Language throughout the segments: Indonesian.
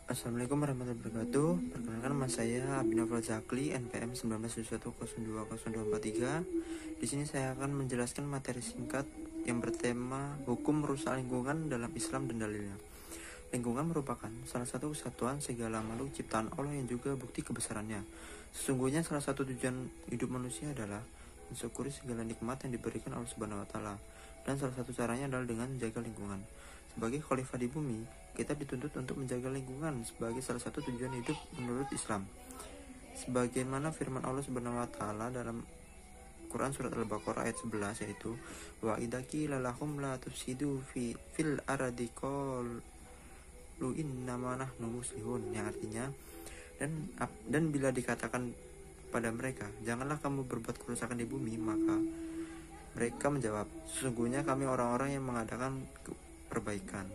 Assalamualaikum warahmatullahi wabarakatuh. Perkenalkan, nama saya Abhinav Zakli, NPM 1971020243. Di sini saya akan menjelaskan materi singkat yang bertema hukum merusak lingkungan dalam Islam dan dalilnya. Lingkungan merupakan salah satu kesatuan segala makhluk ciptaan Allah yang juga bukti kebesarannya. Sesungguhnya salah satu tujuan hidup manusia adalah mensyukuri segala nikmat yang diberikan Allah Subhanahu wa taala. Dan salah satu caranya adalah dengan menjaga lingkungan. Sebagai khalifah di bumi, kita dituntut untuk menjaga lingkungan sebagai salah satu tujuan hidup menurut Islam. Sebagaimana firman Allah Subhanahu wa taala dalam Quran surat Al-Baqarah ayat 11, yaitu wa idaki lalahum la tufsidu fil ardi qalu innama nahnu muslihun, yang artinya dan bila dikatakan pada mereka, janganlah kamu berbuat kerusakan di bumi, maka mereka menjawab, sesungguhnya kami orang-orang yang mengadakan perbaikan.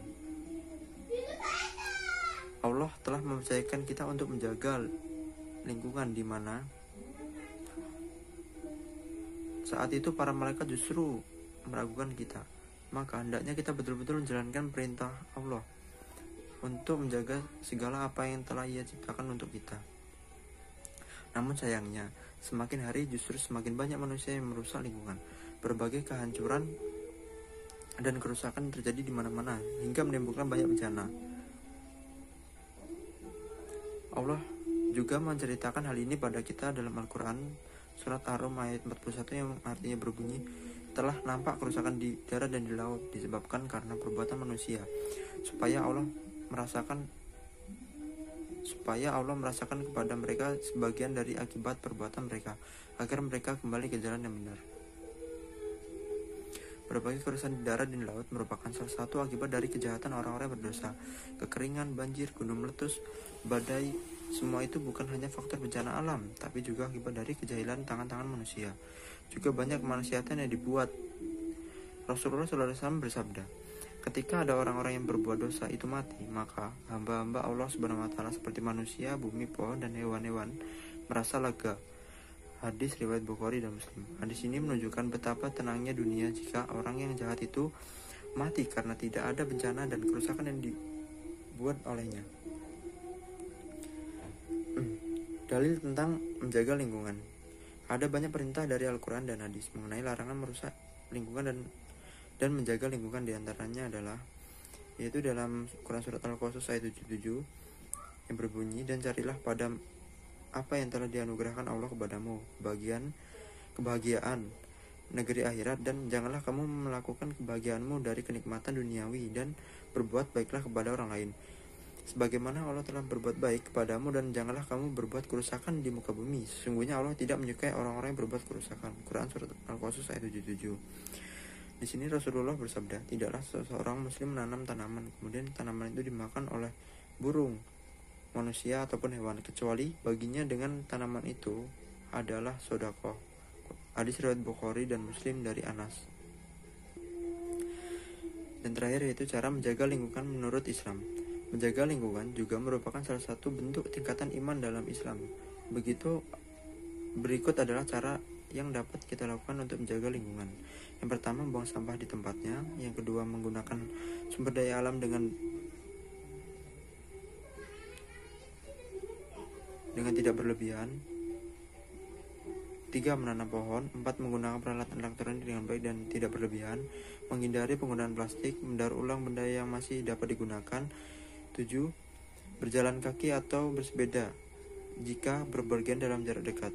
Allah telah mempercayakan kita untuk menjaga lingkungan, di mana saat itu para malaikat justru meragukan kita. Maka hendaknya kita betul-betul menjalankan perintah Allah untuk menjaga segala apa yang telah Ia ciptakan untuk kita. Namun sayangnya, semakin hari justru semakin banyak manusia yang merusak lingkungan. Berbagai kehancuran dan kerusakan terjadi di mana-mana hingga menimbulkan banyak bencana. Allah juga menceritakan hal ini pada kita dalam Al-Quran surat Ar-Rum ayat 41 yang artinya berbunyi, telah nampak kerusakan di darat dan di laut disebabkan karena perbuatan manusia, supaya Allah merasakan kepada mereka sebagian dari akibat perbuatan mereka, agar mereka kembali ke jalan yang benar. Berbagai kerusakan di darat dan di laut merupakan salah satu akibat dari kejahatan orang-orang berdosa. Kekeringan, banjir, gunung meletus, badai, semua itu bukan hanya faktor bencana alam, tapi juga akibat dari kejahilan tangan-tangan manusia. Juga banyak kemaksiatan yang dibuat. Rasulullah SAW bersabda, ketika ada orang-orang yang berbuat dosa itu mati, maka hamba-hamba Allah Subhanahu wa taala seperti manusia, bumi, pohon, dan hewan-hewan merasa lega. Hadis riwayat Bukhari dan Muslim. Hadis ini menunjukkan betapa tenangnya dunia jika orang yang jahat itu mati karena tidak ada bencana dan kerusakan yang dibuat olehnya. Dalil tentang menjaga lingkungan. Ada banyak perintah dari Al-Quran dan hadis mengenai larangan merusak lingkungan dan menjaga lingkungan. Diantaranya adalah yaitu dalam Quran surat Al-Qasas ayat 77 yang berbunyi, dan carilah pada apa yang telah dianugerahkan Allah kepadamu, kebahagiaan negeri akhirat, dan janganlah kamu melakukan kebahagiaanmu dari kenikmatan duniawi, dan berbuat baiklah kepada orang lain sebagaimana Allah telah berbuat baik kepadamu, dan janganlah kamu berbuat kerusakan di muka bumi. Sesungguhnya Allah tidak menyukai orang-orang yang berbuat kerusakan. Quran surat Al-Qasas ayat 77. Di sini Rasulullah bersabda, tidaklah seseorang muslim menanam tanaman kemudian tanaman itu dimakan oleh burung, manusia ataupun hewan, kecuali baginya dengan tanaman itu adalah sedekah. Hadis riwayat Bukhari dan Muslim dari Anas. Dan terakhir yaitu cara menjaga lingkungan menurut Islam. Menjaga lingkungan juga merupakan salah satu bentuk tingkatan iman dalam Islam. Berikut adalah cara yang dapat kita lakukan untuk menjaga lingkungan. Yang pertama, buang sampah di tempatnya. Yang kedua, menggunakan sumber daya alam dengan tidak berlebihan. 3. Menanam pohon. 4. Menggunakan peralatan elektronik dengan baik dan tidak berlebihan. Menghindari penggunaan plastik. Mendaur ulang benda yang masih dapat digunakan. 7. Berjalan kaki atau bersepeda jika berpergian dalam jarak dekat.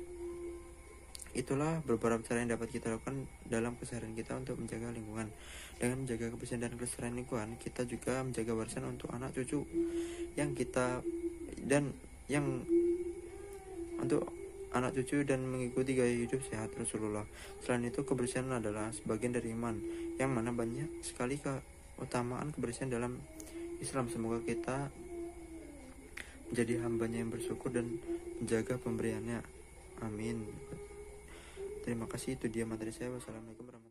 Itulah beberapa cara yang dapat kita lakukan dalam keseharian kita untuk menjaga lingkungan. Dengan menjaga kebersihan dan kelestarian lingkungan, kita juga menjaga warisan untuk anak cucu dan mengikuti gaya hidup sehat Rasulullah. Selain itu, kebersihan adalah sebagian dari iman, yang mana banyak sekali keutamaan kebersihan dalam Islam. Semoga kita menjadi hambanya yang bersyukur dan menjaga pemberiannya. Amin. Terima kasih, itu dia materi saya. Wassalamualaikum warahmatullahi wabarakatuh.